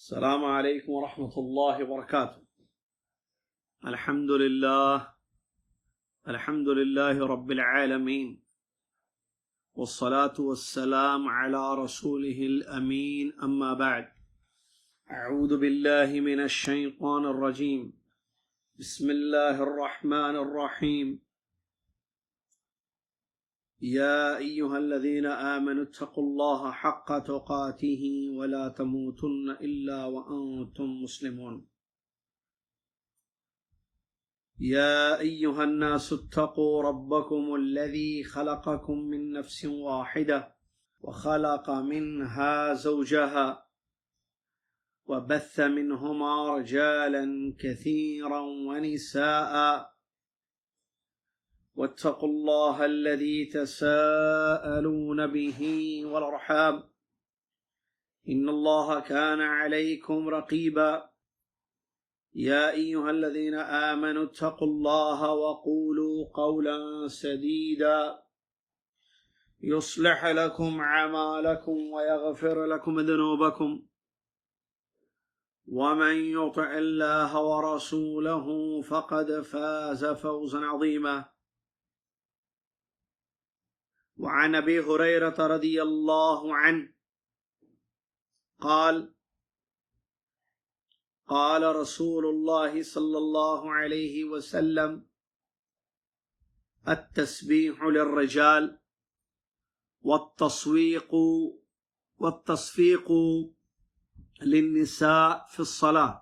السلام عليكم ورحمة الله وبركاته. الحمد لله رب العالمين، والصلاة والسلام على رسوله الأمين، أما بعد. أعوذ بالله من الشيطان الرجيم. بسم الله الرحمن الرحيم. يا أيها الذين آمنوا اتقوا الله حق تقاته ولا تموتن إلا وأنتم مسلمون. يا أيها الناس اتقوا ربكم الذي خلقكم من نفس واحدة وخلق منها زوجها وبث منهما رجالا كثيرا ونساء، واتقوا الله الذي تساءلون به والأرحام إن الله كان عليكم رقيبا. يا أيها الذين آمنوا اتقوا الله وقولوا قولا سديدا يصلح لكم أعمالكم ويغفر لكم ذنوبكم، ومن يطع الله ورسوله فقد فاز فوزا عظيما. وعن أبي هريرة رضي الله عنه قال: قال رسول الله صلى الله عليه وسلم: التسبيح للرجال والتصفيق للنساء في الصلاة.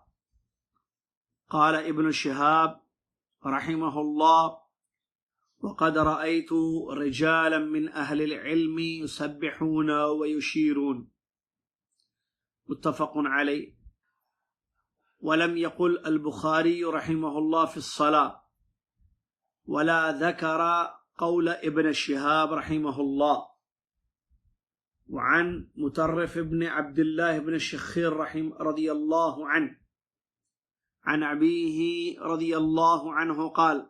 قال ابن شهاب رحمه الله: وقد رأيت رجالا من أهل العلم يسبحون ويشيرون. متفق عليه. ولم يقل البخاري رحمه الله في الصلاة، ولا ذكر قول ابن شهاب رحمه الله. وعن مطرف بن عبد الله بن الشخير رضي الله عنه عن أبيه رضي الله عنه قال: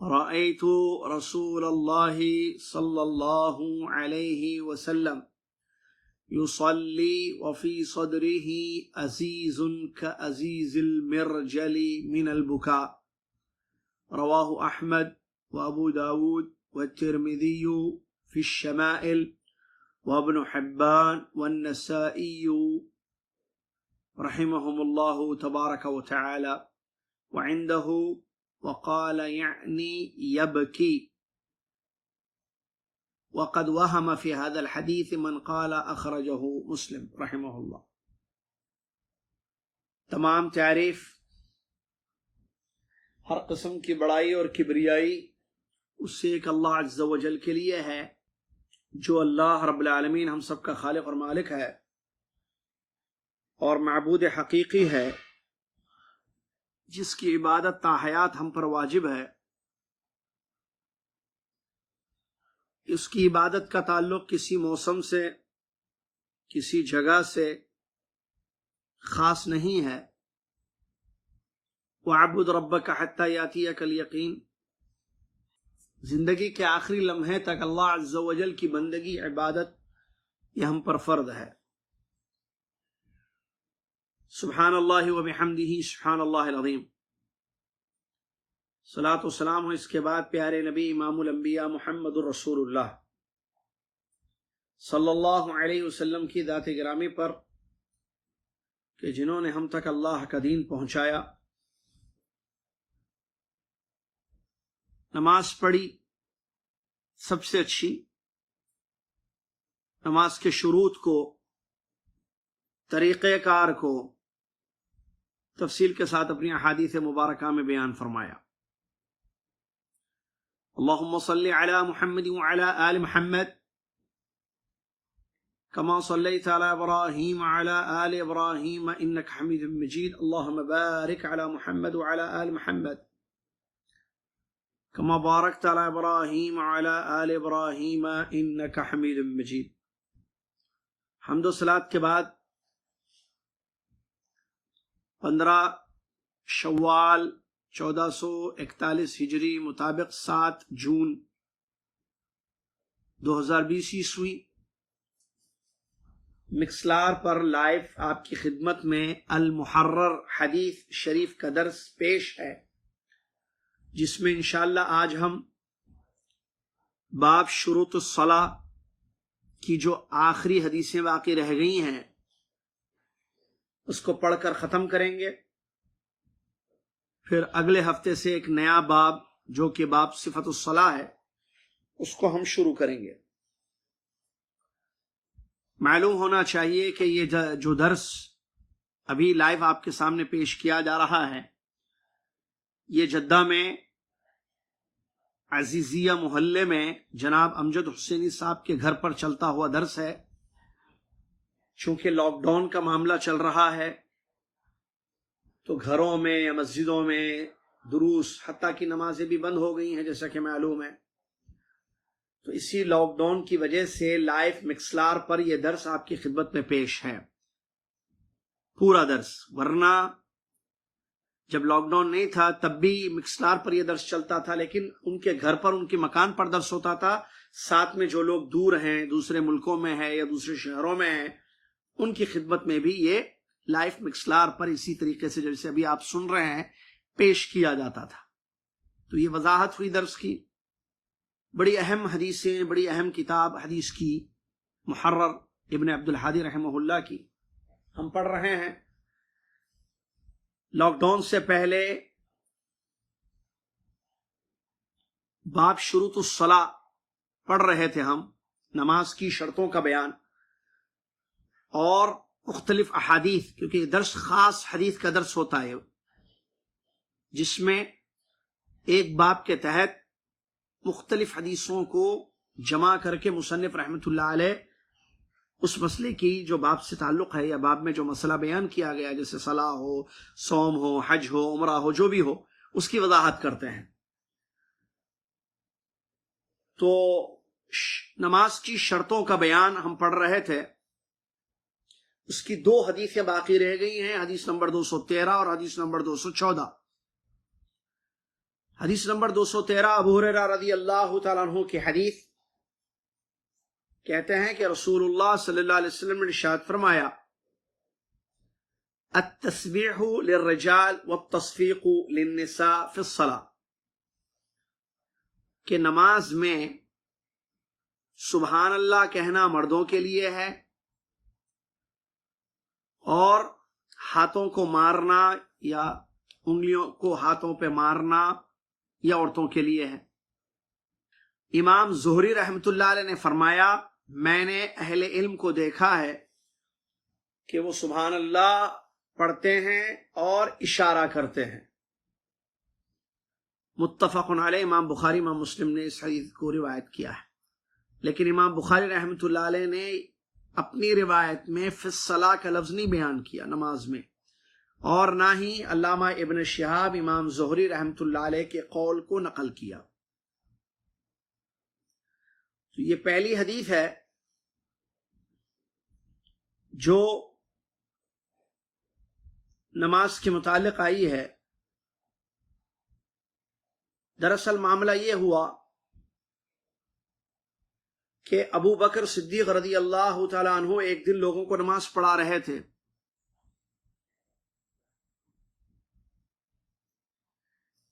رأيت رسول الله صلى الله عليه وسلم يصلي وفي صدره أزيز كأزيز المرجل من البكاء. رواه أحمد وأبو داود والترمذي في الشمائل وابن حبان والنسائي رحمهم الله تبارك وتعالى. وعنده وقال يعني يبكي. وقد وهم في هذا الحديث من قال أخرجه مسلم رحمه الله. تمام تعریف، ہر قسم کی بڑائی اور کبریائی اس سے ایک اللہ عز و جل کے لیے ہے، جو اللہ رب العالمین ہم سب کا خالق اور مالک ہے اور معبود حقیقی ہے، جس کی عبادت تا حیات ہم پر واجب ہے۔ اس کی عبادت کا تعلق کسی موسم سے، کسی جگہ سے خاص نہیں ہے۔ وَاعْبُدْ رَبَّكَ حَتَّى يَأْتِيَكَ الْيَقِينُ، زندگی کے آخری لمحے تک اللہ عز و جل کی بندگی، عبادت یہ ہم پر فرض ہے۔ سبحان اللہ وبحمدہ سبحان اللہ العظیم۔ صلاۃ و سلام ہو اس کے بعد پیارے نبی امام الانبیاء محمد الرسول اللہ صلی اللہ علیہ وسلم کی ذات گرامی پر، کہ جنہوں نے ہم تک اللہ کا دین پہنچایا، نماز پڑھی، سب سے اچھی نماز کے شروط کو، طریقہ کار کو تفصیل کے ساتھ اپنی احادیث مبارکہ میں بیان فرمایا۔ اللہم صلی علی محمد وعلی آل محمد کما صلیت علی ابراہیم وعلی آل ابراہیم انک حمید مجید۔ اللہم بارک علی محمد وعلی آل محمد کما بارکت علی ابراہیم وعلی آل ابراہیم انک حمید مجید۔ حمد و صلات کے بعد 15 شوال 1441 ہجری مطابق 7 جون 2020 عیسوی مکسلار پر لائیو آپ کی خدمت میں المحرر حدیث شریف کا درس پیش ہے، جس میں انشاءاللہ آج ہم باب شروط الصلاح کی جو آخری حدیثیں باقی رہ گئی ہیں اس کو پڑھ کر ختم کریں گے. پھر اگلے ہفتے سے ایک نیا باب جو کہ باب صفت الصلاح ہے اس کو ہم شروع کریں گے. معلوم ہونا چاہیے کہ یہ جو درس ابھی لائیو آپ کے سامنے پیش کیا جا رہا ہے یہ جدہ میں عزیزیہ محلے میں جناب امجد حسینی صاحب کے گھر پر چلتا ہوا درس ہے. چونکہ لاک ڈاؤن کا معاملہ چل رہا ہے تو گھروں میں یا مسجدوں میں دروس حتیٰ کی نمازیں بھی بند ہو گئی ہیں جیسا کہ معلوم ہے. تو اسی لاک ڈاؤن کی وجہ سے لائیو مکسلار پر یہ درس آپ کی خدمت میں پیش ہے، پورا درس. ورنہ جب لاک ڈاؤن نہیں تھا تب بھی مکسلار پر یہ درس چلتا تھا، لیکن ان کے گھر پر ان کے مکان پر درس ہوتا تھا. ساتھ میں جو لوگ دور ہیں، دوسرے ملکوں میں ہیں یا دوسرے شہروں میں ہیں، ان کی خدمت میں بھی یہ لائیو مکسلار پر اسی طریقے سے جیسے ابھی آپ سن رہے ہیں پیش کیا جاتا تھا. تو یہ وضاحت ہوئی درس کی. بڑی اہم حدیثیں، بڑی اہم کتاب حدیث کی محرر ابن عبد الحادی رحمہ اللہ کی ہم پڑھ رہے ہیں. لاک ڈاؤن سے پہلے باب شروط الصلاح پڑھ رہے تھے ہم، نماز کی شرطوں کا بیان اور مختلف احادیث، کیونکہ یہ درس خاص حدیث کا درس ہوتا ہے جس میں ایک باب کے تحت مختلف حدیثوں کو جمع کر کے مصنف رحمۃ اللہ علیہ اس مسئلے کی جو باب سے تعلق ہے یا باب میں جو مسئلہ بیان کیا گیا، جیسے صلاح ہو، صوم ہو، حج ہو، عمرہ ہو، جو بھی ہو، اس کی وضاحت کرتے ہیں. تو نماز کی شرطوں کا بیان ہم پڑھ رہے تھے. اس کی دو حدیثیں باقی رہ گئی ہیں، حدیث نمبر 213 اور حدیث نمبر 214. حدیث نمبر 213 ابو ہریرہ رضی اللہ تعالیٰ عنہ کی حدیث، کہتے ہیں کہ رسول اللہ صلی اللہ علیہ وسلم نے ارشاد فرمایا: التسبیح للرجال والتصفیق للنساء فی الصلاة، کہ نماز میں سبحان اللہ کہنا مردوں کے لیے ہے اور ہاتھوں کو مارنا یا انگلیوں کو ہاتھوں پہ مارنا یا عورتوں کے لیے ہے. امام زہری رحمۃ اللہ علیہ نے فرمایا: میں نے اہل علم کو دیکھا ہے کہ وہ سبحان اللہ پڑھتے ہیں اور اشارہ کرتے ہیں. متفق علیہ، امام بخاری امام مسلم نے اس حدیث کو روایت کیا ہے. لیکن امام بخاری رحمۃ اللہ علیہ نے اپنی روایت میں فی الصلاۃ کا لفظ نہیں بیان کیا نماز میں، اور نہ ہی علامہ ابن شہاب امام زہری رحمۃ اللہ علیہ کے قول کو نقل کیا. تو یہ پہلی حدیث ہے جو نماز کے متعلق آئی ہے. دراصل معاملہ یہ ہوا کہ ابو بکر صدیق رضی اللہ تعالیٰ عنہ ایک دن لوگوں کو نماز پڑھا رہے تھے.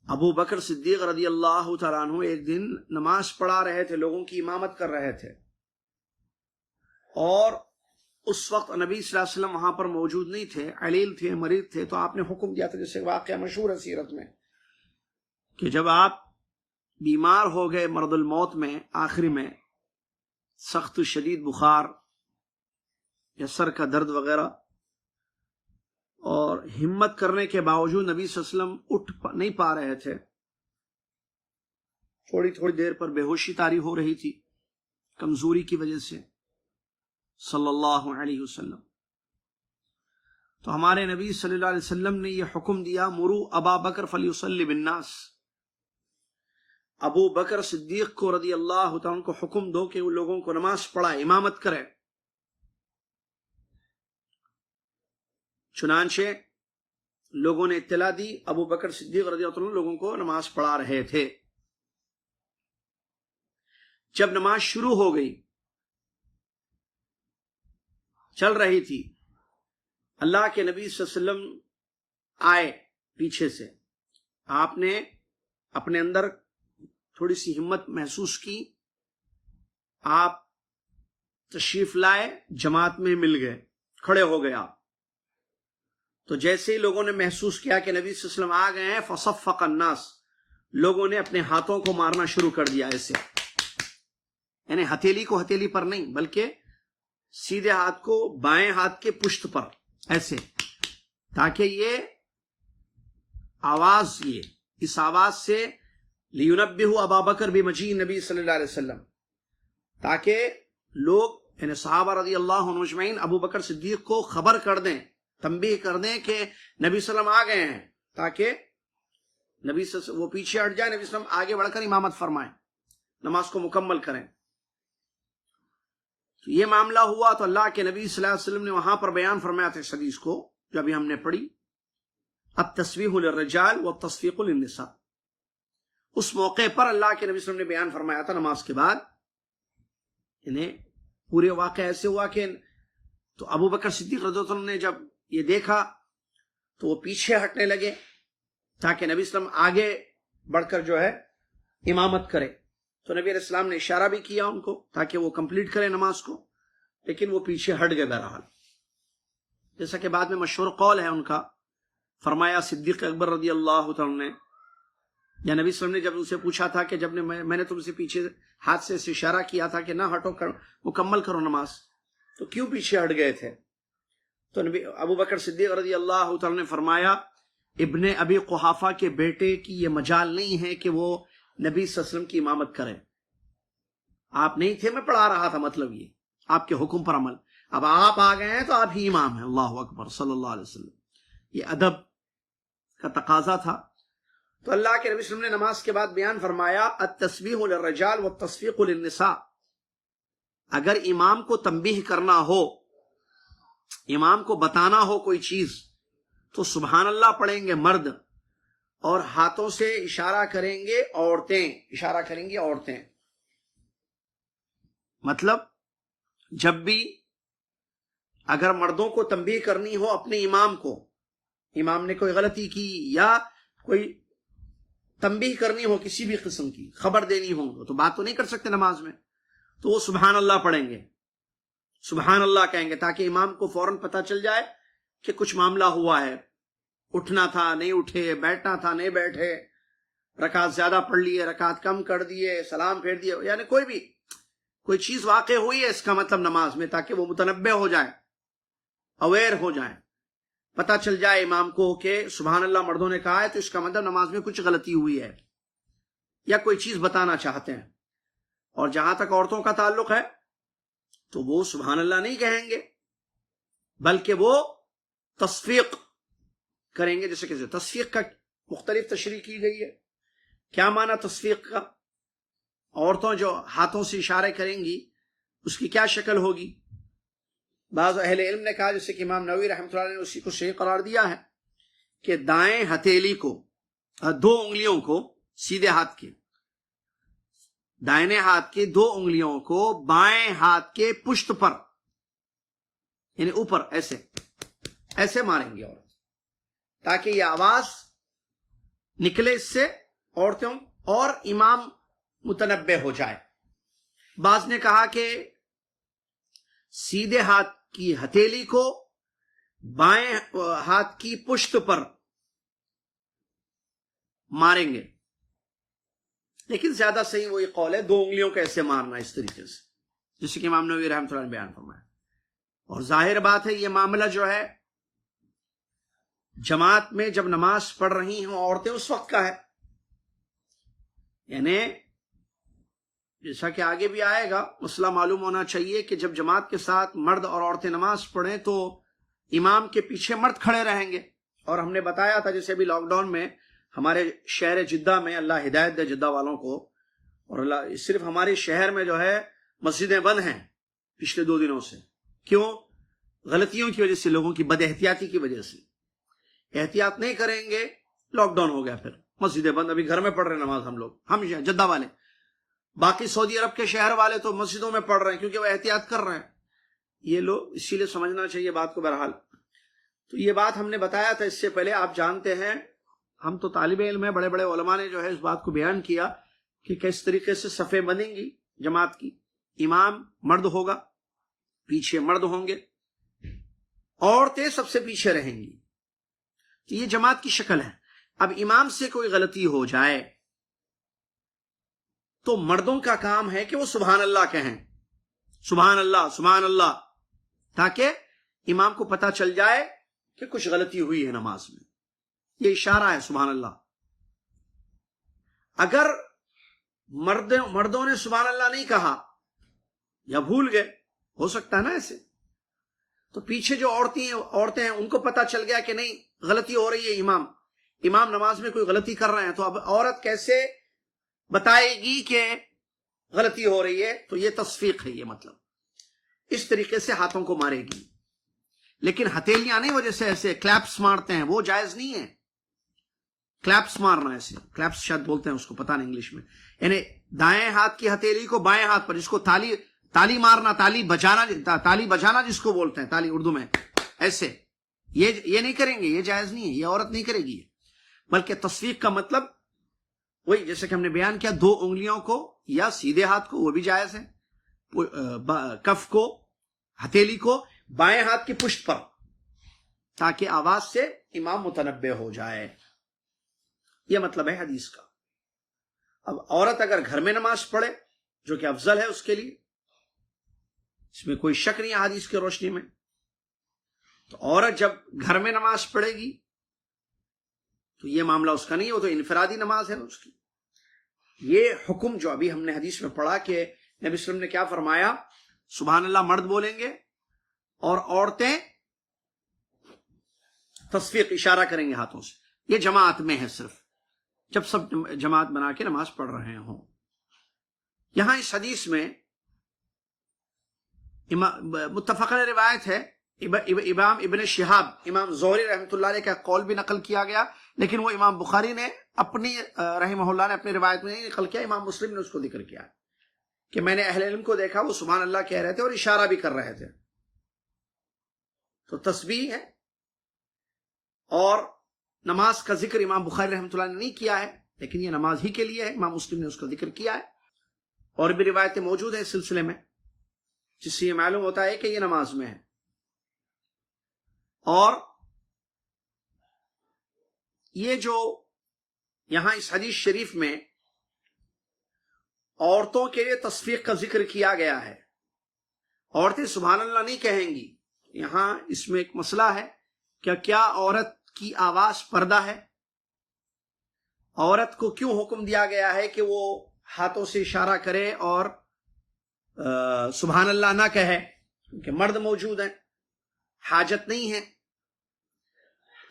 ابو بکر صدیق رضی اللہ تعالیٰ عنہ ایک دن نماز پڑھا رہے تھے، لوگوں کی امامت کر رہے تھے، اور اس وقت نبی صلی اللہ علیہ وسلم وہاں پر موجود نہیں تھے، علیل تھے، مریض تھے. تو آپ نے حکم دیا تھا، جیسے واقعہ مشہور ہے سیرت میں، کہ جب آپ بیمار ہو گئے مرض الموت میں، آخری میں سخت شدید بخار یا سر کا درد وغیرہ، اور ہمت کرنے کے باوجود نبی صلی اللہ علیہ وسلم اٹھ نہیں پا رہے تھے، تھوڑی تھوڑی دیر پر بے ہوشی طاری ہو رہی تھی کمزوری کی وجہ سے صلی اللہ علیہ وسلم. تو ہمارے نبی صلی اللہ علیہ وسلم نے یہ حکم دیا: مرو ابا بکر فلیصلی بالناس، ابو بکر صدیق کو رضی اللہ تعالیٰ عنہ کو حکم دو کہ وہ لوگوں کو نماز پڑھائے، امامت کرے. چنانچہ لوگوں نے اطلاع دی، ابو بکر صدیق رضی اللہ عنہ لوگوں کو نماز پڑھا رہے تھے. جب نماز شروع ہو گئی چل رہی تھی، اللہ کے نبی صلی اللہ علیہ وسلم آئے پیچھے سے، آپ نے اپنے اندر تھوڑی سی ہمت محسوس کی، آپ تشریف لائے، جماعت میں مل گئے، کھڑے ہو گئے آپ۔ تو جیسے ہی لوگوں نے محسوس کیا کہ نبی صلی اللہ علیہ وسلم آ گئے ہیں، فصفق الناس، لوگوں نے اپنے ہاتھوں کو مارنا شروع کر دیا ایسے، یعنی ہتھیلی کو ہتھیلی پر نہیں بلکہ سیدھے ہاتھ کو بائیں ہاتھ کے پشت پر ایسے، تاکہ یہ آواز، اس آواز سے لِيُنَبِّهُ ابا بکر بمجیء نبی صلی اللہ علیہ وسلم، تاکہ لوگ یعنی صحابہ رضی اللہ عنہم اجمعین ابو بکر صدیق کو خبر کر دیں، تنبیہ کر دیں کہ نبی صلی اللہ علیہ وسلم آ گئے ہیں، تاکہ نبی صلی اللہ علیہ وسلم وہ پیچھے ہٹ جائے، نبی صلی اللہ علیہ وسلم آگے بڑھ کر امامت فرمائیں، نماز کو مکمل کریں۔ تو یہ معاملہ ہوا تو اللہ کے نبی صلی اللہ علیہ وسلم نے وہاں پر بیان فرمایا تھا اس حدیث کو جو ابھی ہم نے پڑھی، التسبیح للرجال والتصفیق للنساء۔ اس موقع پر اللہ کے نبی صلی اللہ علیہ وسلم نے بیان فرمایا تھا نماز کے بعد، انہیں پورے واقعہ ایسے ہوا کہ تو ابو بکر صدیق رضی اللہ عنہ نے جب یہ دیکھا تو وہ پیچھے ہٹنے لگے تاکہ نبی صلی اللہ علیہ وسلم آگے بڑھ کر جو ہے امامت کرے۔ تو نبی علیہ السلام نے اشارہ بھی کیا ان کو تاکہ وہ کمپلیٹ کرے نماز کو، لیکن وہ پیچھے ہٹ گئے بہرحال، جیسا کہ بعد میں مشہور قول ہے ان کا۔ فرمایا صدیق اکبر رضی اللہ تعالیٰ نے، یا نبی صلی اللہ علیہ وسلم نے جب ان سے پوچھا تھا کہ جب میں نے تم سے پیچھے ہاتھ سے اشارہ کیا تھا کہ نہ ہٹو، مکمل کرو نماز، تو کیوں پیچھے ہٹ گئے تھے؟ تو نبی ابو بکر صدیق رضی اللہ تعالیٰ نے فرمایا ابن ابی قحافہ کے بیٹے کی یہ مجال نہیں ہے کہ وہ نبی صلی اللہ علیہ وسلم کی امامت کرے، آپ نہیں تھے، میں پڑھا رہا تھا، مطلب یہ آپ کے حکم پر عمل، اب آپ آ گئے ہیں تو آپ ہی امام ہیں، اللہ اکبر صلی اللہ علیہ وسلم۔ یہ ادب کا تقاضا تھا۔ تو اللہ کے نبی صلی اللہ علیہ وسلم نے نماز کے بعد بیان فرمایا التسبیح للرجال والتصفیق للنساء، اگر امام کو تنبیہ کرنا ہو، امام کو بتانا ہو کوئی چیز، تو سبحان اللہ پڑھیں گے مرد، اور ہاتھوں سے اشارہ کریں گے عورتیں، اشارہ کریں گی عورتیں۔ مطلب جب بھی اگر مردوں کو تنبیہ کرنی ہو اپنے امام کو، امام نے کوئی غلطی کی یا کوئی تنبیہ کرنی ہو کسی بھی قسم کی، خبر دینی ہو، تو بات تو نہیں کر سکتے نماز میں، تو وہ سبحان اللہ پڑھیں گے، سبحان اللہ کہیں گے، تاکہ امام کو فوراً پتہ چل جائے کہ کچھ معاملہ ہوا ہے، اٹھنا تھا نہیں اٹھے، بیٹھنا تھا نہیں بیٹھے، رکعت زیادہ پڑھ لیے، رکعت کم کر دیے، سلام پھیر دیے، یعنی کوئی چیز واقع ہوئی ہے اس کا مطلب نماز میں، تاکہ وہ متنبہ ہو جائیں، اویئر ہو جائیں، پتہ چل جائے امام کو کہ سبحان اللہ مردوں نے کہا ہے تو اس کا مطلب نماز میں کچھ غلطی ہوئی ہے، یا کوئی چیز بتانا چاہتے ہیں۔ اور جہاں تک عورتوں کا تعلق ہے تو وہ سبحان اللہ نہیں کہیں گے، بلکہ وہ تصفیق کریں گے، جیسے کہ تصفیق کا مختلف تشریح کی گئی ہے۔ کیا معنی تصفیق کا؟ عورتوں جو ہاتھوں سے اشارے کریں گی اس کی کیا شکل ہوگی؟ بعض اہل علم نے کہا، جیسے کہ امام نووی رحمۃ اللہ نے اسی کو صحیح قرار دیا ہے، کہ دائیں ہتھیلی کو، دو انگلیوں کو، سیدھے ہاتھ کے دائیں ہاتھ کی دو انگلیوں کو بائیں ہاتھ کے پشت پر، یعنی اوپر ایسے ماریں گے عورت، تاکہ یہ آواز نکلے اس سے عورتوں، اور امام متنبہ ہو جائے۔ بعض نے کہا کہ سیدھے ہاتھ کی ہتھیلی کو بائیں ہاتھ کی پشت پر ماریں گے، لیکن زیادہ صحیح وہی قول ہے، دو انگلیوں کا ایسے مارنا اس طریقے سے، جیسے کہ امام نووی رحمۃ اللہ نے بیان فرمایا۔ اور ظاہر بات ہے یہ معاملہ جو ہے جماعت میں جب نماز پڑھ رہی ہوں عورتیں اس وقت کا ہے، یعنی جیسا کہ آگے بھی آئے گا، مسئلہ معلوم ہونا چاہیے کہ جب جماعت کے ساتھ مرد اور عورتیں نماز پڑھیں تو امام کے پیچھے مرد کھڑے رہیں گے۔ اور ہم نے بتایا تھا جیسے بھی لاک ڈاؤن میں ہمارے شہر جدہ میں، اللہ ہدایت دے جدہ والوں کو، اور اللہ صرف ہمارے شہر میں جو ہے مسجدیں بند ہیں پچھلے 2 دنوں سے۔ کیوں؟ غلطیوں کی وجہ سے، لوگوں کی بد احتیاطی کی وجہ سے۔ احتیاط نہیں کریں گے، لاک ڈاؤن ہو گیا، پھر مسجدیں بند۔ ابھی گھر میں پڑھ رہے ہیں نماز ہم لوگ، ہم جدہ والے، باقی سعودی عرب کے شہر والے تو مسجدوں میں پڑھ رہے ہیں کیونکہ وہ احتیاط کر رہے ہیں۔ یہ لوگ اسی لیے سمجھنا چاہیے بات کو. بہرحال تو یہ بات ہم نے بتایا تھا اس سے پہلے. آپ جانتے ہیں ہم تو طالب علم ہیں, بڑے بڑے علماء نے جو ہے اس بات کو بیان کیا کہ کس طریقے سے صفیں بنیں گی جماعت کی. امام مرد ہوگا, پیچھے مرد ہوں گے, عورتیں سب سے پیچھے رہیں گی. تو یہ جماعت کی شکل ہے. اب امام سے کوئی غلطی ہو جائے تو مردوں کا کام ہے کہ وہ سبحان اللہ کہیں, سبحان اللہ سبحان اللہ, تاکہ امام کو پتہ چل جائے کہ کچھ غلطی ہوئی ہے نماز میں. یہ اشارہ ہے سبحان اللہ. اگر مردوں نے سبحان اللہ نہیں کہا یا بھول گئے, ہو سکتا ہے نا ایسے, تو پیچھے جو عورتیں ہیں ان کو پتہ چل گیا کہ نہیں غلطی ہو رہی ہے, امام نماز میں کوئی غلطی کر رہے ہیں, تو اب عورت کیسے بتائے گی کہ غلطی ہو رہی ہے؟ تو یہ تصفیق ہے. یہ مطلب اس طریقے سے ہاتھوں کو مارے گی, لیکن ہتھیلیاں نہیں, وہ جیسے ایسے کلیپس مارتے ہیں, وہ جائز نہیں ہے. کلیپس مارنا, ایسے کلیپس شاید بولتے ہیں اس کو, پتہ نہیں انگلش میں, یعنی دائیں ہاتھ کی ہتھیلی کو بائیں ہاتھ پر, جس کو تالی مارنا, تالی بجانا جس کو بولتے ہیں تالی اردو میں, ایسے یہ نہیں کریں گے, یہ جائز نہیں ہے, یہ عورت نہیں کرے گی. بلکہ تصفیق کا مطلب وہی جیسے کہ ہم نے بیان کیا, 2 انگلیوں کو یا سیدھے ہاتھ کو, وہ بھی جائز ہے, کف کو, ہتھیلی کو بائیں ہاتھ کی پشت پر, تاکہ آواز سے امام متنبہ ہو جائے. یہ مطلب ہے حدیث کا. اب عورت اگر گھر میں نماز پڑھے, جو کہ افضل ہے اس کے لیے, اس میں کوئی شک نہیں ہے حدیث کی روشنی میں, تو عورت جب گھر میں نماز پڑھے گی تو یہ معاملہ اس کا نہیں, وہ تو انفرادی نماز ہے اس کی. یہ حکم جو ابھی ہم نے حدیث میں پڑھا کہ نبی صلی اللہ علیہ وسلم نے کیا فرمایا, سبحان اللہ مرد بولیں گے اور عورتیں تصفیق اشارہ کریں گے ہاتھوں سے. یہ جماعت میں ہے, صرف جب سب جماعت بنا کے نماز پڑھ رہے ہوں. یہاں اس حدیث میں متفقہ روایت ہے, امام ابن شہاب, امام زہری رحمۃ اللہ علیہ کا قول بھی نقل کیا گیا, لیکن وہ امام بخاری نے اپنی رحمہ اللہ نے اپنی روایت میں نہیں نقل کیا. امام مسلم نے اس کو ذکر کیا کہ میں نے اہل علم کو دیکھا وہ سبحان اللہ کہہ رہے تھے اور اشارہ بھی کر رہے تھے. تو تسبیح ہے, اور نماز کا ذکر امام بخاری رحمۃ اللہ نے نہیں کیا ہے, لیکن یہ نماز ہی کے لیے ہے. امام مسلم نے اس کا ذکر کیا ہے, اور بھی روایتیں موجود ہیں اس سلسلے میں, جس سے یہ معلوم ہوتا ہے کہ یہ نماز میں ہے. اور یہ جو یہاں اس حدیث شریف میں عورتوں کے لیے تصفیق کا ذکر کیا گیا ہے, عورتیں سبحان اللہ نہیں کہیں گی. یہاں اس میں ایک مسئلہ ہے کہ کیا عورت کی آواز پردہ ہے؟ عورت کو کیوں حکم دیا گیا ہے کہ وہ ہاتھوں سے اشارہ کرے اور سبحان اللہ نہ کہے؟ کیونکہ مرد موجود ہیں, حاجت نہیں ہے.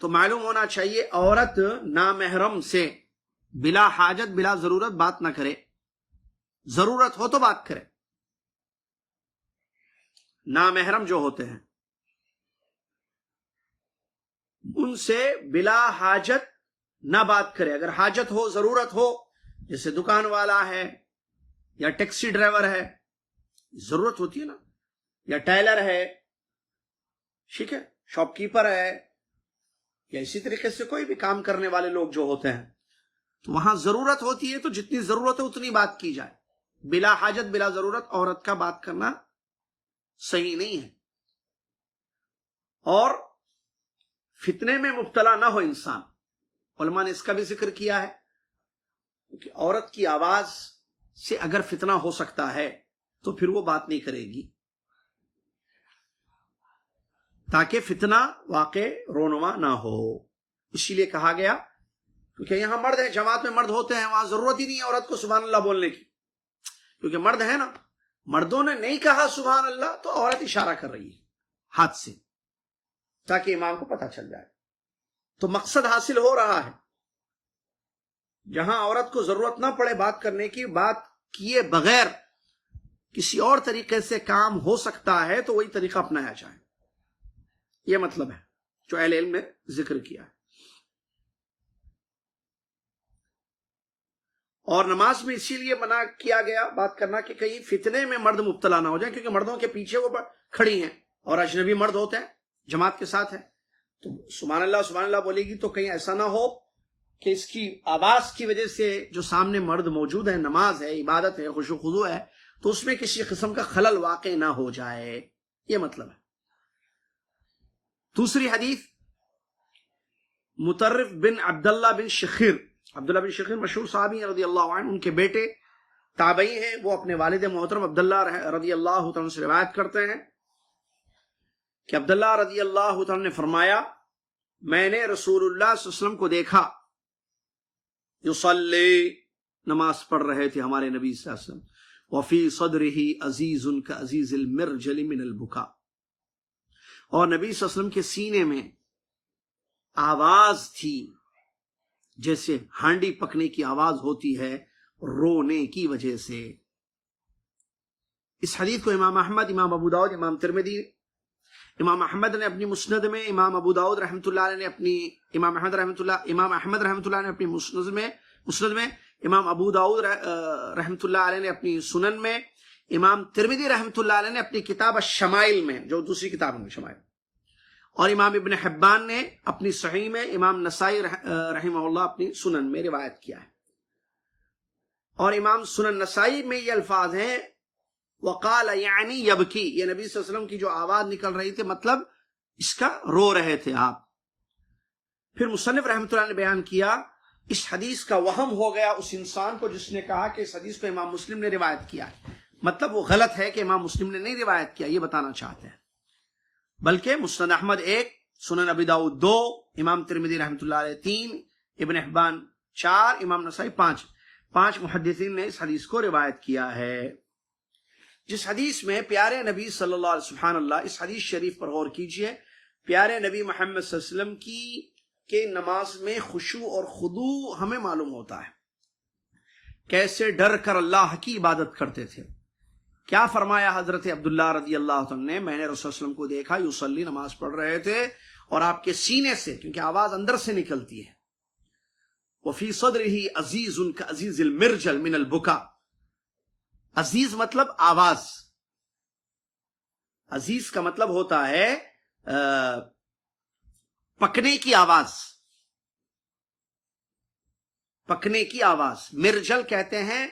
تو معلوم ہونا چاہیے عورت نامحرم سے بلا حاجت بلا ضرورت بات نہ کرے, ضرورت ہو تو بات کرے. نامحرم جو ہوتے ہیں ان سے بلا حاجت نہ بات کرے. اگر حاجت ہو, ضرورت ہو, جیسے دکان والا ہے یا ٹیکسی ڈرائیور ہے, ضرورت ہوتی ہے نا, یا ٹیلر ہے, ٹھیک ہے, شاپ کیپر ہے, یا اسی طریقے سے کوئی بھی کام کرنے والے لوگ جو ہوتے ہیں, تو وہاں ضرورت ہوتی ہے, تو جتنی ضرورت ہے اتنی بات کی جائے. بلا حاجت بلا ضرورت عورت کا بات کرنا صحیح نہیں ہے. اور فتنے میں مبتلا نہ ہو انسان, علماء نے اس کا بھی ذکر کیا ہے, کہ عورت کی آواز سے اگر فتنہ ہو سکتا ہے تو پھر وہ بات نہیں کرے گی, تاکہ فتنہ واقع رونما نہ ہو. اسی لیے کہا گیا کیونکہ یہاں مرد ہیں, جماعت میں مرد ہوتے ہیں, وہاں ضرورت ہی نہیں ہے عورت کو سبحان اللہ بولنے کی, کیونکہ مرد ہے نا. مردوں نے نہیں کہا سبحان اللہ تو عورت اشارہ کر رہی ہے ہاتھ سے, تاکہ امام کو پتہ چل جائے. تو مقصد حاصل ہو رہا ہے. جہاں عورت کو ضرورت نہ پڑے بات کرنے کی, بات کیے بغیر کسی اور طریقے سے کام ہو سکتا ہے تو وہی طریقہ اپنایا جائے. یہ مطلب ہے جو اہل علم نے ذکر کیا ہے. اور نماز میں اسی لیے منع کیا گیا بات کرنا کہ کہیں فتنے میں مرد مبتلا نہ ہو جائیں, کیونکہ مردوں کے پیچھے وہ کھڑی ہیں, اور اجنبی مرد ہوتا ہے جماعت کے ساتھ ہے تو سبحان اللہ بولے گی تو کہیں ایسا نہ ہو کہ اس کی آواز کی وجہ سے جو سامنے مرد موجود ہے، نماز ہے، عبادت ہے، خشوع و خضوع ہے، تو اس میں کسی قسم کا خلل واقع نہ ہو جائے، یہ مطلب ہے۔ دوسری حدیث مطرف بن عبداللہ بن شخیر مشہور صحابی رضی اللہ عنہ، ان کے بیٹے تابعی ہیں، وہ اپنے والد محترم عبداللہ رضی اللہ عنہ سے روایت کرتے ہیں کہ عبداللہ رضی اللہ عنہ نے فرمایا، میں نے رسول اللہ صلی اللہ علیہ وسلم کو دیکھا یصلی، نماز پڑھ رہے تھے ہمارے نبی صلی اللہ علیہ وسلم، وفی صدرہ عزیز کعزیز المرجل من البکا، اور نبی صلی اللہ علیہ وسلم کے سینے میں آواز تھی جیسے ہانڈی پکنے کی آواز ہوتی ہے رونے کی وجہ سے۔ اس حدیث کو امام احمد، امام ابو داؤد، امام ترمذی، امام احمد نے اپنی مسند میں، امام ابو داؤد رحمۃ اللہ علیہ نے اپنی، امام احمد رحمۃ اللہ نے اپنی مسند میں، امام ابو داؤد رحمۃ اللہ علیہ نے اپنی سنن میں، امام ترمذی رحمۃ اللہ علیہ نے اپنی کتاب الشمائل میں، جو دوسری کتاب ہے شمائل، اور امام ابن حبان نے اپنی صحیح میں، امام نسائی رحمہ اللہ اپنی سنن میں روایت کیا ہے۔ اور امام سنن نسائی میں یہ الفاظ ہیں وقال یعنی یبکی، یہ نبی صلی اللہ علیہ وسلم کی جو آواز نکل رہی تھی مطلب اس کا رو رہے تھے آپ۔ پھر مصنف رحمۃ اللہ نے بیان کیا اس حدیث کا وہم ہو گیا اس انسان کو جس نے کہا کہ اس حدیث کو امام مسلم نے روایت کیا ہے، مطلب وہ غلط ہے کہ امام مسلم نے نہیں روایت کیا، یہ بتانا چاہتے ہیں، بلکہ مسند احمد 1، سنن ابی داؤد 2، امام ترمذی رحمۃ اللہ علیہ 3، ابن حبان 4، امام نسائی 5 محدثین نے اس حدیث کو روایت کیا ہے، جس حدیث میں پیارے نبی صلی اللہ علیہ وسلم، سبحان اللہ، اس حدیث شریف پر غور کیجئے، پیارے نبی محمد صلی اللہ علیہ وسلم کی نماز میں خشوع اور خضوع ہمیں معلوم ہوتا ہے، کیسے ڈر کر اللہ کی عبادت کرتے تھے۔ کیا فرمایا حضرت عبداللہ رضی اللہ عنہ نے، میں نے رسول اللہ علیہ وسلم کو دیکھا یصلی، نماز پڑھ رہے تھے، اور آپ کے سینے سے، کیونکہ آواز اندر سے نکلتی ہے، وفی صدرہ عزیز کعزیز المرجل من البکا، عزیز مطلب آواز، عزیز کا مطلب ہوتا ہے پکنے کی آواز، پکنے کی آواز، مرجل کہتے ہیں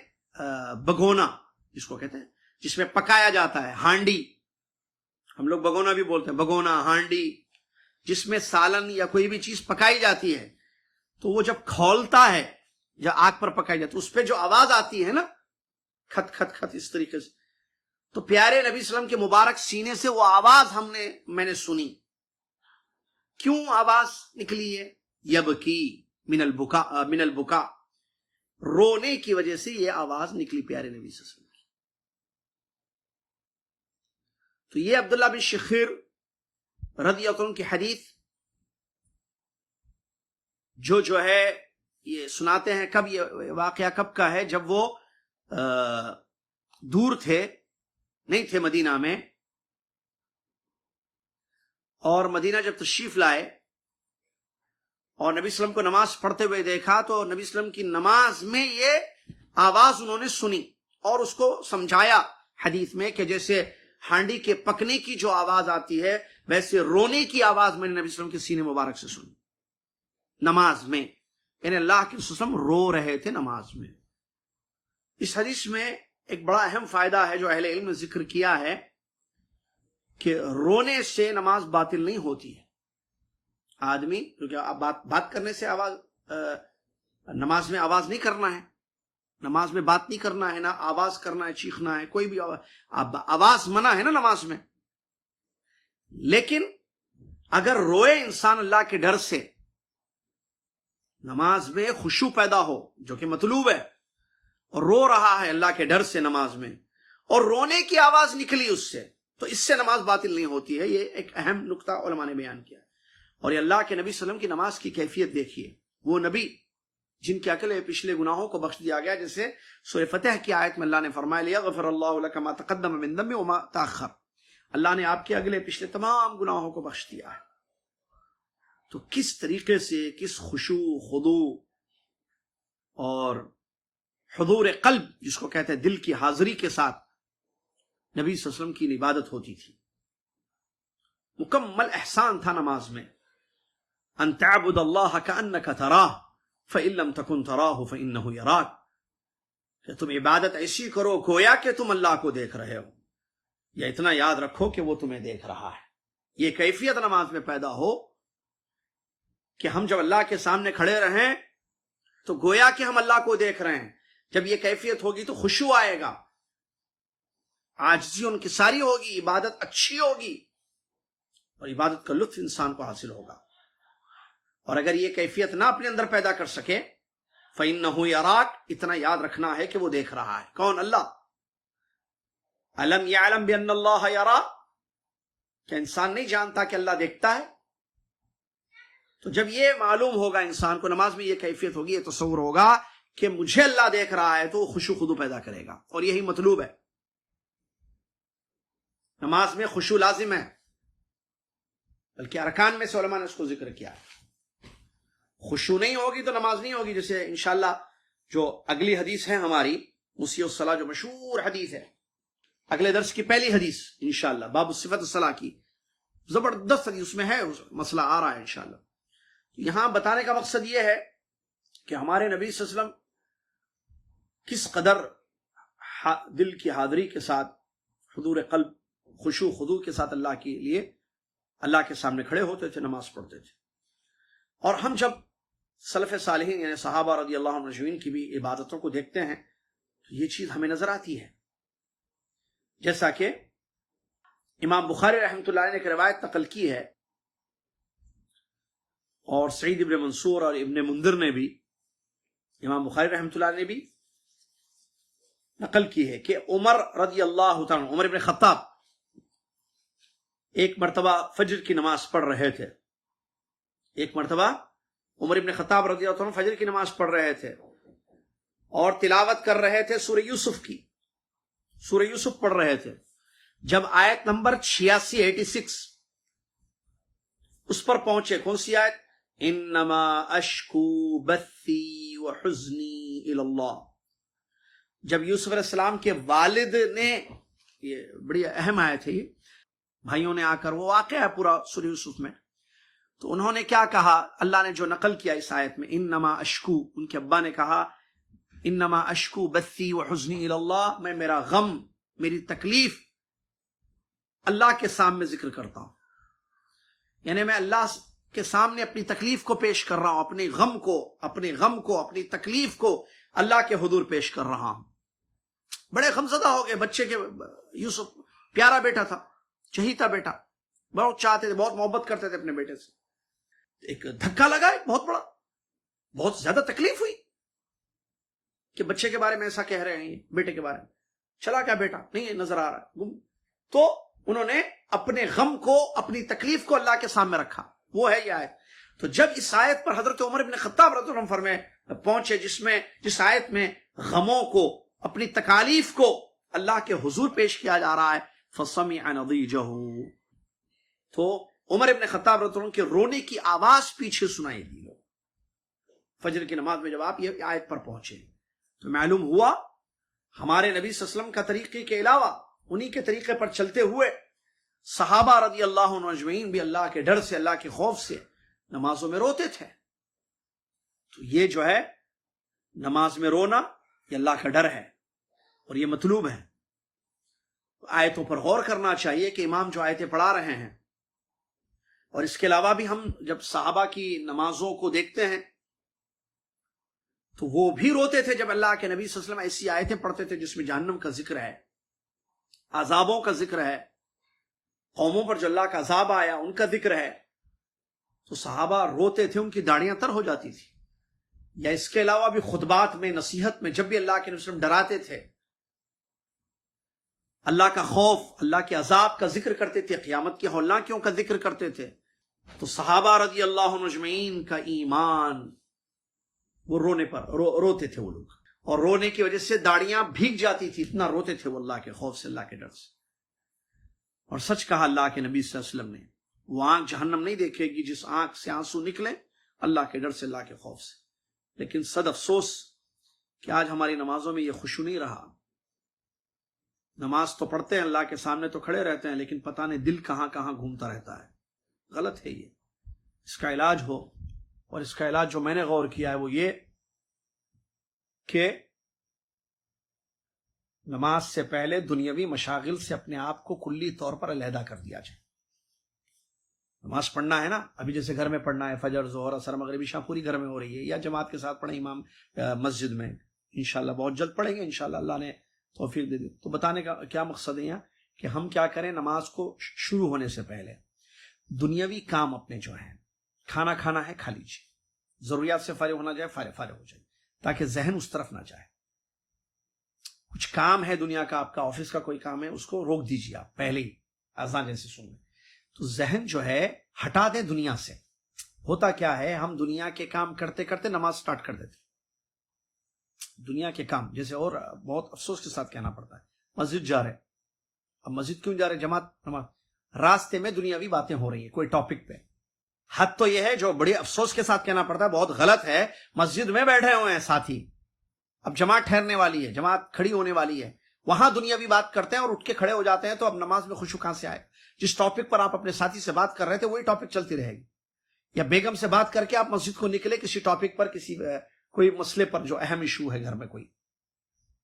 بگونا جس کو کہتے ہیں، جس میں پکایا جاتا ہے، ہانڈی، ہم لوگ بگونا بھی بولتے ہیں، بگونا، ہانڈی، جس میں سالن یا کوئی بھی چیز پکائی جاتی ہے، تو وہ جب کھولتا ہے، جب آگ پر پکائی جاتی ہے، اس پہ جو آواز آتی ہے نا، کھت کھت کھت، اس طریقے سے، تو پیارے نبی صلی اللہ علیہ وسلم کے مبارک سینے سے وہ آواز میں نے سنی۔ کیوں آواز نکلی ہے؟ یبکی من البکا، رونے کی وجہ سے یہ آواز نکلی پیارے نبی صلی اللہ علیہ وسلم کی۔ تو یہ عبداللہ بن شخیر رضی اللہ عنہ کی حدیث جو ہے یہ سناتے ہیں، کب یہ واقعہ کب کا ہے؟ جب وہ دور تھے، نہیں تھے مدینہ میں، اور مدینہ جب تشریف لائے اور نبی صلی اللہ علیہ وسلم کو نماز پڑھتے ہوئے دیکھا، تو نبی صلی اللہ علیہ وسلم کی نماز میں یہ آواز انہوں نے سنی اور اس کو سمجھایا حدیث میں کہ جیسے ہانڈی کے پکنے کی جو آواز آتی ہے، ویسے رونے کی آواز میں نے نبی صلی اللہ علیہ وسلم کے سینے مبارک سے سنی نماز میں، یعنی اللہ کے رسول صلی اللہ علیہ وسلم رو رہے تھے نماز میں۔ اس حدیث میں ایک بڑا اہم فائدہ ہے جو اہل علم نے ذکر کیا ہے کہ رونے سے نماز باطل نہیں ہوتی ہے۔ آدمی کیونکہ بات کرنے سے آواز، نماز میں آواز نہیں کرنا ہے، نماز میں بات نہیں کرنا ہے، نہ آواز کرنا ہے، چیخنا ہے، کوئی بھی آواز منع ہے نا نماز میں۔ لیکن اگر روئے انسان اللہ کے ڈر سے، نماز میں خشوع پیدا ہو جو کہ مطلوب ہے، اور رو رہا ہے اللہ کے ڈر سے نماز میں، اور رونے کی آواز نکلی اس سے، تو اس سے نماز باطل نہیں ہوتی ہے۔ یہ ایک اہم نقطہ علماء نے بیان کیا ہے۔ اور یہ اللہ کے نبی صلی اللہ علیہ وسلم کی نماز کی کیفیت دیکھیے، وہ نبی جن کے اکلے پچھلے گناہوں کو بخش دیا گیا، جیسے سورہ فتح کی آیت میں اللہ نے فرمایا لیغفر اللہ لک ما تقدم من ذنبک وما تاخر، اللہ نے آپ کے اگلے پچھلے تمام گناہوں کو بخش دیا ہے۔ تو کس طریقے سے، کس خشوع، خضوع اور حضور قلب جس کو کہتے ہیں دل کی حاضری کے ساتھ نبی صلی اللہ علیہ وسلم کی عبادت ہوتی تھی۔ مکمل احسان تھا نماز میں. ان تعبد اللہ کأنک تراہ فإن لم تکن تراہ فإنہ یراک، کہ تم عبادت ایسی کرو گویا کہ تم اللہ کو دیکھ رہے ہو، یا اتنا یاد رکھو کہ وہ تمہیں دیکھ رہا ہے. یہ کیفیت نماز میں پیدا ہو کہ ہم جب اللہ کے سامنے کھڑے رہیں تو گویا کہ ہم اللہ کو دیکھ رہے ہیں. جب یہ کیفیت ہوگی تو خشوع آئے گا، عاجزی انکساری ہوگی، عبادت اچھی ہوگی اور عبادت کا لطف انسان کو حاصل ہوگا. اور اگر یہ کیفیت نہ اپنے اندر پیدا کر سکے فَإِنَّهُ يَرَاكَ، اتنا یاد رکھنا ہے کہ وہ دیکھ رہا ہے. کون؟ اللہ. أَلَمْ يَعْلَمْ بِأَنَّ اللَّهَ يَرَى، کیا انسان نہیں جانتا کہ اللہ دیکھتا ہے؟ تو جب یہ معلوم ہوگا انسان کو، نماز میں یہ کیفیت ہوگی، یہ تصور ہوگا کہ مجھے اللہ دیکھ رہا ہے، تو وہ خشوع خضوع پیدا کرے گا. اور یہی مطلوب ہے. نماز میں خشوع لازم ہے، بلکہ ارکان میں سے علماء نے اس کو ذکر کیا ہے. خشوع نہیں ہوگی تو نماز نہیں ہوگی. جیسے انشاءاللہ جو اگلی حدیث ہے ہماری مسیء الصلاۃ، جو مشہور حدیث ہے، اگلے درس کی پہلی حدیث انشاءاللہ، باب صفت الصلاۃ کی، زبردست حدیث، اس میں ہے مسئلہ آ رہا ہے انشاءاللہ. یہاں بتانے کا مقصد یہ ہے کہ ہمارے نبی صلی اللہ علیہ وسلم کس قدر دل کی حاضری کے ساتھ، حضور قلب، خشوع خضوع کے ساتھ اللہ کے لیے، اللہ کے سامنے کھڑے ہوتے تھے، نماز پڑھتے تھے. اور ہم جب سلف صالحین یعنی صحابہ رضی اللہ عنہم اجمعین کی بھی عبادتوں کو دیکھتے ہیں تو یہ چیز ہمیں نظر آتی ہے. جیسا کہ امام بخاری رحمۃ اللہ علیہ نے ایک روایت نقل کی ہے، اور سعید ابن منصور اور ابن منذر نے بھی، امام بخاری رحمۃ اللہ علیہ نے بھی نقل کی ہے کہ عمر رضی اللہ تعالیٰ، عمر ابن خطاب ایک مرتبہ فجر کی نماز پڑھ رہے تھے. ایک مرتبہ عمر ابن خطاب رضی اللہ عنہ فجر کی نماز پڑھ رہے تھے اور تلاوت کر رہے تھے سورہ یوسف کی، سورہ یوسف پڑھ رہے تھے. جب آیت نمبر 86 اس پر پہنچے، کون سی آیت؟ انما اشکو بثی وحزنی الی اللہ. جب یوسف علیہ السلام کے والد نے، یہ بڑی اہم آیت ہے، یہ بھائیوں نے آ کر، وہ واقعہ ہے پورا سورہ یوسف میں، تو انہوں نے کیا کہا؟ اللہ نے جو نقل کیا اس آیت میں، انما اشکو، ان کے ابا نے کہا انما اشکو بثی وحزنی الی اللہ، میں میرا غم، میری تکلیف اللہ کے سامنے ذکر کرتا ہوں. یعنی میں اللہ کے سامنے اپنی تکلیف کو پیش کر رہا ہوں، اپنے غم کو، اپنی تکلیف کو اللہ کے حضور پیش کر رہا ہوں. بڑے غمزدہ ہو گئے. بچے کے، یوسف پیارا بیٹا تھا، چہیتا بیٹا، بہت چاہتے تھے، بہت محبت کرتے تھے اپنے بیٹے سے. ایک دھکا لگا ہے بہت بڑا، بہت زیادہ تکلیف ہوئی کہ بچے کے بارے میں ایسا کہہ رہے ہیں، بیٹے کے بارے میں. چلا کیا بیٹا؟ نہیں نظر آ رہا ہے. تو انہوں نے اپنے غم کو، اپنی تکلیف کو اللہ کے سامنے رکھا. وہ ہے یہ آیت. تو جب اس آیت پر حضرت عمر بن خطاب رضی اللہ عنہ فرمائے پہنچے، جس آیت میں غموں کو، اپنی تکالیف کو اللہ کے حضور پیش کیا جا رہا ہے، فَسَمِعَ نَضِيجَهُ، تو عمر ابن خطاب رضی اللہ عنہ کے رونے کی آواز پیچھے سنائی دی. فجر کی نماز میں جب آپ یہ آیت پر پہنچے تو معلوم ہوا ہمارے نبی صلی اللہ علیہ وسلم کا طریقے کے علاوہ، انہی کے طریقے پر چلتے ہوئے صحابہ رضی اللہ عنہ اجمعین بھی اللہ کے ڈر سے، اللہ کے خوف سے نمازوں میں روتے تھے. تو یہ جو ہے نماز میں رونا، یہ اللہ کا ڈر ہے اور یہ مطلوب ہے. آیتوں پر غور کرنا چاہیے کہ امام جو آیتیں پڑھا رہے ہیں، اور اس کے علاوہ بھی ہم جب صحابہ کی نمازوں کو دیکھتے ہیں تو وہ بھی روتے تھے جب اللہ کے نبی صلی اللہ علیہ وسلم ایسی آیتیں پڑھتے تھے جس میں جہنم کا ذکر ہے، عذابوں کا ذکر ہے، قوموں پر جو اللہ کا عذاب آیا ان کا ذکر ہے. تو صحابہ روتے تھے، ان کی داڑیاں تر ہو جاتی تھی. یا اس کے علاوہ بھی خطبات میں، نصیحت میں، جب بھی اللہ کے نبی صلی اللہ علیہ وسلم ڈراتے تھے، اللہ کا خوف، اللہ کے عذاب کا ذکر کرتے تھے، قیامت کی ہولناکیوں کا ذکر کرتے تھے، تو صحابہ رضی اللہ عنہ اجمعین کا ایمان، وہ رونے پر روتے تھے وہ لوگ، اور رونے کی وجہ سے داڑیاں بھیگ جاتی تھی، اتنا روتے تھے وہ اللہ کے خوف سے، اللہ کے ڈر سے. اور سچ کہا اللہ کے نبی صلی اللہ علیہ وسلم نے، وہ آنکھ جہنم نہیں دیکھے گی جس آنکھ سے آنسو نکلے اللہ کے ڈر سے، اللہ کے خوف سے. لیکن صد افسوس کہ آج ہماری نمازوں میں یہ خشوع نہیں رہا. نماز تو پڑھتے ہیں، اللہ کے سامنے تو کھڑے رہتے ہیں، لیکن پتہ نہیں دل کہاں کہاں گھومتا رہتا ہے. غلط ہے یہ. اس کا علاج ہو، اور اس کا علاج جو میں نے غور کیا ہے وہ یہ کہ نماز سے پہلے دنیاوی مشاغل سے اپنے آپ کو کلی طور پر علیحدہ کر دیا جائے. نماز پڑھنا ہے نا، ابھی جیسے گھر میں پڑھنا ہے، فجر، ظہر، عصر، مغرب، عشاء پوری گھر میں ہو رہی ہے، یا جماعت کے ساتھ پڑھیں امام مسجد میں، انشاءاللہ بہت جلد پڑھیں گے انشاءاللہ، اللہ نے توفیق دے دی. تو بتانے کا کیا مقصد ہے یہاں کہ ہم کیا کریں، نماز کو شروع ہونے سے پہلے دنیاوی کام اپنے جو ہیں، کھانا کھانا ہے کھا لیجیے، ضروریات سے فارغ ہونا جائے فارغ ہو جائے، تاکہ ذہن اس طرف نہ جائے. کچھ کام ہے دنیا کا، آپ کا آفس کا کوئی کام ہے، اس کو روک دیجیے آپ پہلے ہی اذان جیسے سن لیں، تو ذہن جو ہے ہٹا دیں دنیا سے. ہوتا کیا ہے، ہم دنیا کے کام کرتے کرتے نماز سٹارٹ کر دیتے، دنیا کے کام جیسے. اور بہت افسوس کے ساتھ کہنا پڑتا ہے، مسجد جا رہے، اب مسجد کیوں جا رہے، جماعت نماز، راستے میں دنیاوی باتیں ہو رہی ہیں کوئی ٹاپک پہ. حد تو یہ ہے، جو بڑے افسوس کے ساتھ کہنا پڑتا ہے، بہت غلط ہے، مسجد میں بیٹھے ہوئے ہیں ساتھی، اب جماعت ٹھہرنے والی ہے، جماعت کھڑی ہونے والی ہے، وہاں دنیاوی بات کرتے ہیں اور اٹھ کے کھڑے ہو جاتے ہیں، تو اب نماز میں خشوع کہاں سے آئے؟ جس ٹاپک پر آپ اپنے ساتھی سے بات کر رہے تھے وہی ٹاپک چلتی رہے گی. یا بیگم سے بات کر کے آپ مسجد کو نکلے کسی ٹاپک پر، کسی کوئی مسئلے پر جو اہم ایشو ہے گھر میں، کوئی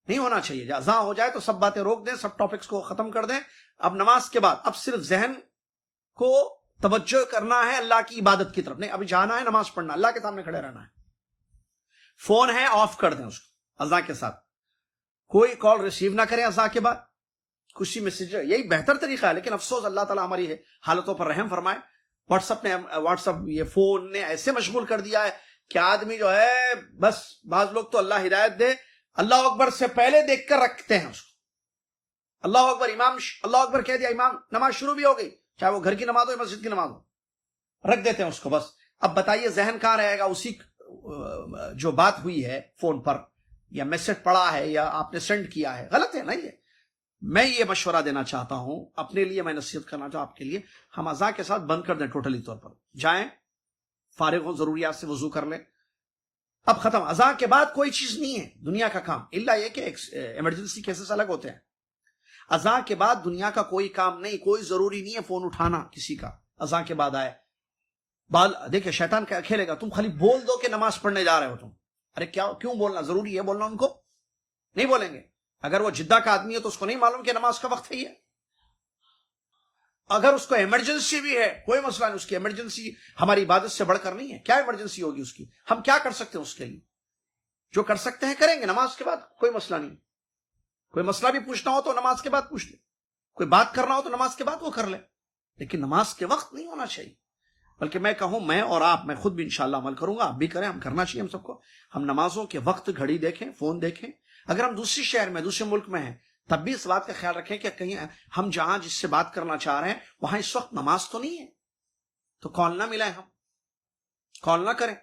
نہیں ہونا چاہیے. جب اذان ہو جائے تو سب باتیں روک دیں، سب ٹاپکس کو ختم کر دیں. اب نماز کے بعد اب صرف ذہن کو توجہ کرنا ہے اللہ کی عبادت کی طرف. نہیں، ابھی جانا ہے نماز پڑھنا، اللہ کے سامنے کھڑے رہنا ہے. فون ہے آف کر دیں اس کو اذان کے ساتھ، کوئی کال ریسیو نہ کریں اذان کے بعد، کسی میسج، یہی بہتر طریقہ ہے. لیکن افسوس، اللہ تعالیٰ ہماری حالتوں پر رحم فرمائے، واٹس اپ یہ فون نے ایسے مشغول کر دیا ہے کہ آدمی جو ہے بس، بعض لوگ تو اللہ ہدایت دے، اللہ اکبر سے پہلے دیکھ کر رکھتے ہیں اس کو. اللہ اکبر، امام اللہ اکبر کہہ دیا، امام نماز شروع بھی ہو گئی، چاہے وہ گھر کی نماز ہو یا مسجد کی نماز ہو، رکھ دیتے ہیں اس کو بس. اب بتائیے ذہن کہاں رہے گا؟ اسی جو بات ہوئی ہے فون پر، یا میسج پڑا ہے، یا آپ نے سینڈ کیا ہے. غلط ہے نا یہ. میں یہ مشورہ دینا چاہتا ہوں اپنے لیے، میں نصیحت کرنا چاہتا ہوں آپ کے لیے، ہم اذان کے ساتھ بند کر دیں ٹوٹلی طور پر. جائیں فارغ ہوں، ضروریات سے وضو کر لیں، اب ختم. اذان کے بعد کوئی چیز نہیں ہے دنیا کا کام، الا یہ کہ ایمرجنسی کیسز الگ ہوتے ہیں. اذان کے بعد دنیا کا کوئی کام نہیں، کوئی ضروری نہیں ہے فون اٹھانا کسی کا. اذان کے بعد آئے دیکھیں شیطان کیا کھیلے گا، تم خالی بول دو کہ نماز پڑھنے جا رہے ہو تم. ارے کیوں بولنا؟ ضروری ہے بولنا؟ ان کو نہیں بولیں گے. اگر وہ جدہ کا آدمی ہے تو اس کو نہیں معلوم کہ نماز کا وقت ہے یہ. اگر اس کو ایمرجنسی بھی ہے کوئی مسئلہ نہیں، اس کی ایمرجنسی ہماری عبادت سے بڑھ کر نہیں ہے. کیا ایمرجنسی ہوگی اس کی؟ ہم کیا کر سکتے ہیں اس کے لیے؟ جو کر سکتے ہیں کریں گے نماز کے بعد، کوئی مسئلہ نہیں. کوئی مسئلہ بھی پوچھنا ہو تو نماز کے بعد پوچھ لیں، کوئی بات کرنا ہو تو نماز کے بعد وہ کر لیں، لیکن نماز کے وقت نہیں ہونا چاہیے. بلکہ میں کہوں، میں اور آپ، میں خود بھی انشاءاللہ عمل کروں گا، آپ بھی کریں، ہم کرنا چاہیے ہم سب کو. ہم نمازوں کے وقت گھڑی دیکھیں، فون دیکھیں. اگر ہم دوسری شہر میں، دوسرے ملک میں ہیں، تب بھی اس بات کا خیال رکھیں کہ کہیں ہم جہاں جس سے بات کرنا چاہ رہے ہیں وہاں اس وقت نماز تو نہیں ہے، تو کال نہ ملائیں، ہم کال نہ کریں.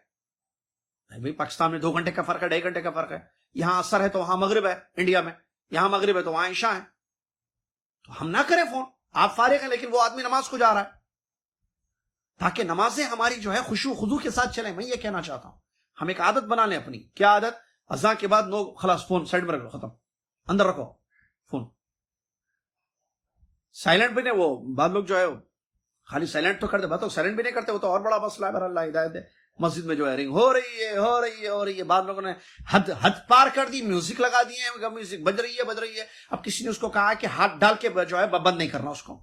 بھائی پاکستان میں 2 گھنٹے کا فرق ہے، 1.5 گھنٹے کا فرق ہے، یہاں عصر ہے تو وہاں مغرب ہے، انڈیا میں یہاں مغرب ہے تو وہاں عشاء ہے، تو ہم نہ کریں فون. آپ فارغ ہیں لیکن وہ آدمی نماز کو جا رہا ہے، تاکہ نمازیں ہماری جو ہے خشوع خضوع کے ساتھ چلیں. میں یہ کہنا چاہتا ہوں ہم ایک عادت بنا لیں اپنی. کیا عادت؟ اذان کے بعد نو، خلاص فون سائڈ میں رکھو، ختم، اندر رکھو فون. سائلنٹ بھی نہیں. وہ بعض لوگ جو ہے خالی سائلنٹ تو کرتے، بات سائلنٹ بھی نہیں کرتے، وہ تو اور بڑا مسئلہ ہے. اللہ ہدایت دے. مسجد میں جو ہے رنگ ہو رہی ہے. بعض لوگوں نے حد پار کر دی، میوزک لگا دیے، میوزک بج رہی ہے. اب کسی نے اس کو کہا کہ ہاتھ ڈال کے جو ہے بند نہیں کرنا اس کو.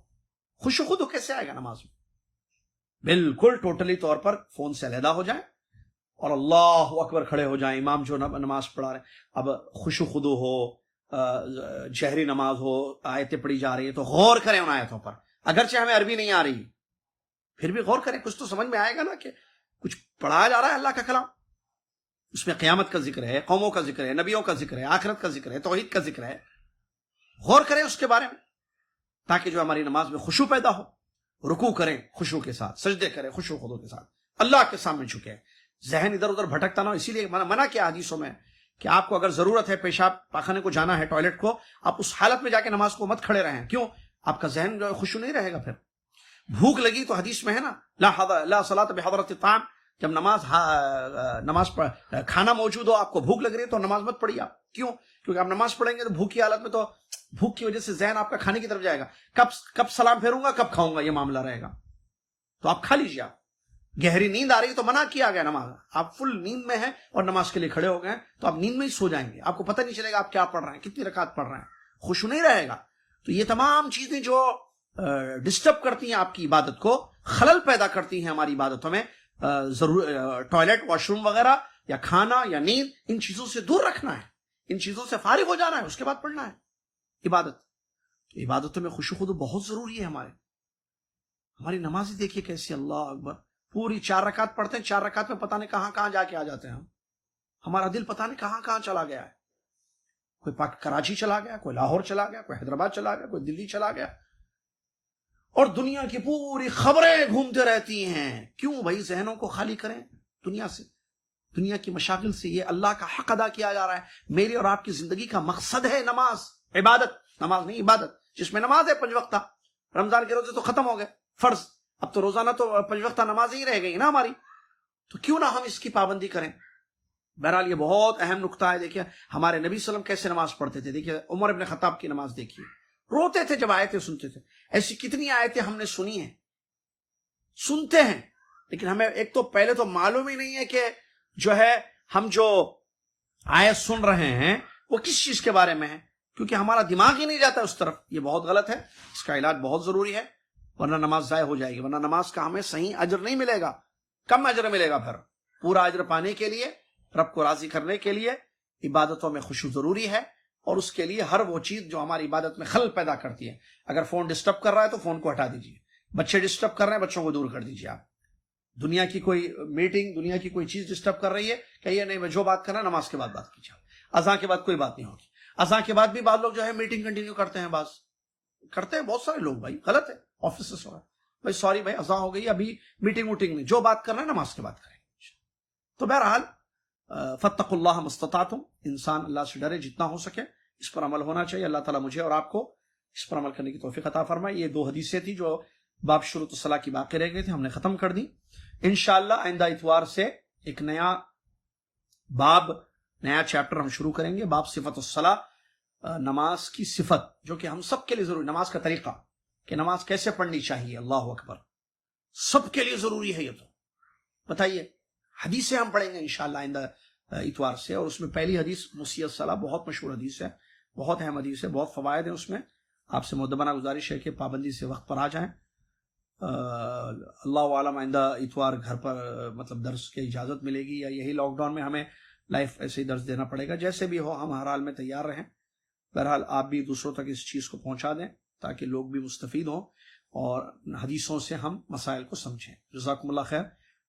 خشوع خضوع کیسے آئے گا نماز میں؟ بالکل ٹوٹلی طور پر فون سے علیحدہ ہو جائیں اور اللہ اکبر کھڑے ہو جائیں. امام جو نماز پڑھا رہے، اب خشوع خضوع ہو، جہری نماز ہو، آیتیں پڑھی جا رہی ہے تو غور کریں ان آیتوں پر. اگرچہ ہمیں عربی نہیں آ رہی پھر بھی غور کریں، کچھ تو سمجھ میں آئے گا نا کہ کچھ پڑھایا جا رہا ہے اللہ کا کلام. اس میں قیامت کا ذکر ہے، قوموں کا ذکر ہے، نبیوں کا ذکر ہے، آخرت کا ذکر ہے، توحید کا ذکر ہے. غور کریں اس کے بارے میں تاکہ جو ہماری نماز میں خشوع پیدا ہو. رکوع کریں خشوع کے ساتھ، سجدے کریں خشوع خضوع کے ساتھ، اللہ کے سامنے جھکیں، ذہن ادھر ادھر بھٹکتا نہ ہو. اسی لیے منع کیا حدیثوں میں کہ آپ کو اگر ضرورت ہے پیشاب پاخانے کو جانا ہے، ٹوائلٹ کو، آپ اس حالت میں جا کے نماز کو مت کھڑے رہیں. کیوں؟ آپ کا ذہن جو ہے خشوع نہیں رہے گا. پھر بھوک لگی تو حدیث میں ہے نا، لا صلاۃ بحضرۃ الطعام، جب نماز کھانا موجود ہو، آپ کو بھوک لگ رہی ہے تو نماز مت پڑھیے آپ. کیوں؟ کیونکہ آپ نماز پڑھیں گے تو بھوک کی حالت میں تو بھوک کی وجہ سے ذہن آپ کا کھانے کی طرف جائے گا. کب سلام پھیروں گا، کب کھاؤں گا، یہ معاملہ رہے گا. تو آپ کھا لیجیے. آپ گہری نیند آ رہی ہے تو منع کیا گیا نماز. آپ فل نیند میں ہیں اور نماز کے لیے کھڑے ہو گئے تو آپ نیند میں ہی سو جائیں گے. آپ کو پتہ نہیں چلے گا آپ کیا پڑھ رہے ہیں، کتنی رکعت پڑھ رہے ہیں، خشوع نہیں رہے گا. تو یہ تمام چیزیں جو ڈسٹرب کرتی ہیں آپ کی عبادت کو، خلل پیدا کرتی ہیں ہماری عبادتوں میں، ٹوائلٹ، واش روم وغیرہ، یا کھانا یا نیند، ان چیزوں سے دور رکھنا ہے، ان چیزوں سے فارغ ہو جانا ہے، اس کے بعد پڑھنا ہے عبادت. عبادتوں میں خشوع خضوع بہت ضروری ہے. ہماری نماز ہی دیکھیے کیسی، اللہ اکبر، پوری 4 رکعت پڑھتے ہیں، 4 رکعت میں پتہ نہیں کہاں کہاں جا کے آ جاتے ہیں. ہمارا دل پتہ نہیں کہاں کہاں چلا گیا ہے. کوئی کراچی چلا گیا، کوئی لاہور چلا گیا، کوئی حیدرآباد چلا گیا، کوئی دلی چلا گیا، اور دنیا کی پوری خبریں گھومتے رہتی ہیں. کیوں بھائی؟ ذہنوں کو خالی کریں دنیا سے، دنیا کی مشاغل سے. یہ اللہ کا حق ادا کیا جا رہا ہے. میری اور آپ کی زندگی کا مقصد ہے نماز، عبادت. نماز نہیں، عبادت. جس میں نماز ہے 5 وقتہ. رمضان کے روزے تو ختم ہو گئے، فرض. اب تو روزانہ تو 5 وقتہ نماز ہی رہ گئی نا ہماری. تو کیوں نہ ہم اس کی پابندی کریں. بہرحال یہ بہت اہم نقطہ ہے. دیکھیے ہمارے نبی صلی اللہ علیہ وسلم کیسے نماز پڑھتے تھے. دیکھیے عمر ابن خطاب کی نماز دیکھیے، روتے تھے جب آیتیں سنتے تھے. ایسی کتنی آیتیں ہم نے سنی ہیں، سنتے ہیں، لیکن ہمیں ایک تو پہلے تو معلوم ہی نہیں ہے کہ جو ہے ہم جو آیت سن رہے ہیں وہ کس چیز کے بارے میں ہے، کیونکہ ہمارا دماغ ہی نہیں جاتا اس طرف. یہ بہت غلط ہے. اس کا علاج بہت ضروری ہے، ورنہ نماز ضائع ہو جائے گی. ورنہ نماز کا ہمیں صحیح اجر نہیں ملے گا، کم اجر ملے گا. پھر پورا اجر پانے کے لیے، رب کو راضی کرنے کے لیے عبادتوں میں خشوع ضروری ہے. اور اس کے لیے ہر وہ چیز جو ہماری عبادت میں خلل پیدا کرتی ہے، اگر فون ڈسٹرب کر رہا ہے تو فون کو ہٹا دیجیے. بچے ڈسٹرب کر رہے ہیں، بچوں کو دور کر دیجیے. آپ دنیا کی کوئی میٹنگ، دنیا کی کوئی چیز ڈسٹرب کر رہی ہے، کہیے نہیں میں جو بات کرنا نماز کے بعد بات کیجیے. اذان کے بعد کوئی بات نہیں ہوگی. اذان کے بعد بھی بعض لوگ جو ہے میٹنگ کنٹینیو کرتے ہیں، بعض کرتے ہیں، بہت سارے لوگ. بھائی غلط ہے. آفیسز ہو بھائی، سوری بھائی اذان ہو گئی، ابھی میٹنگ ووٹنگ میں جو بات کرنا ہے نماز کے بعد کریں. تو بہرحال فاتقوا اللہ ما استطعتم، انسان اللہ سے ڈرے جتنا ہو سکے. اس پر عمل ہونا چاہیے. اللہ تعالیٰ مجھے اور آپ کو اس پر عمل کرنے کی توفیق عطا فرمائے. یہ 2 حدیثیں تھیں جو باب شروط الصلاح کی باقی رہ گئے تھے، ہم نے ختم کر دی. انشاءاللہ آئندہ اتوار سے ایک نیا باب، نیا چیپٹر ہم شروع کریں گے. باب صفت الصلاح، نماز کی صفت، جو کہ ہم سب کے لیے ضروری. نماز کا طریقہ کہ نماز کیسے پڑھنی چاہیے، اللہ اکبر، سب کے لیے ضروری ہے. یہ تو بتائیے. حدیثیں ہم پڑھیں گے انشاءاللہ آئندہ اتوار سے. اور اس میں پہلی حدیث مسیح الصلاح، بہت مشہور حدیث ہے، بہت اہم حدیث ہے، بہت فوائد ہیں اس میں. آپ سے مؤدبانہ گزارش ہے کہ پابندی سے وقت پر آ جائیں. اللہ عالم آئندہ اتوار گھر پر مطلب درس کی اجازت ملے گی، یا یہی لاک ڈاؤن میں ہمیں لائف ایسے ہی درس دینا پڑے گا. جیسے بھی ہو ہم ہر حال میں تیار رہیں. بہرحال آپ بھی دوسروں تک اس چیز کو پہنچا دیں تاکہ لوگ بھی مستفید ہوں اور حدیثوں سے ہم مسائل کو سمجھیں. جزاکم اللہ خیر.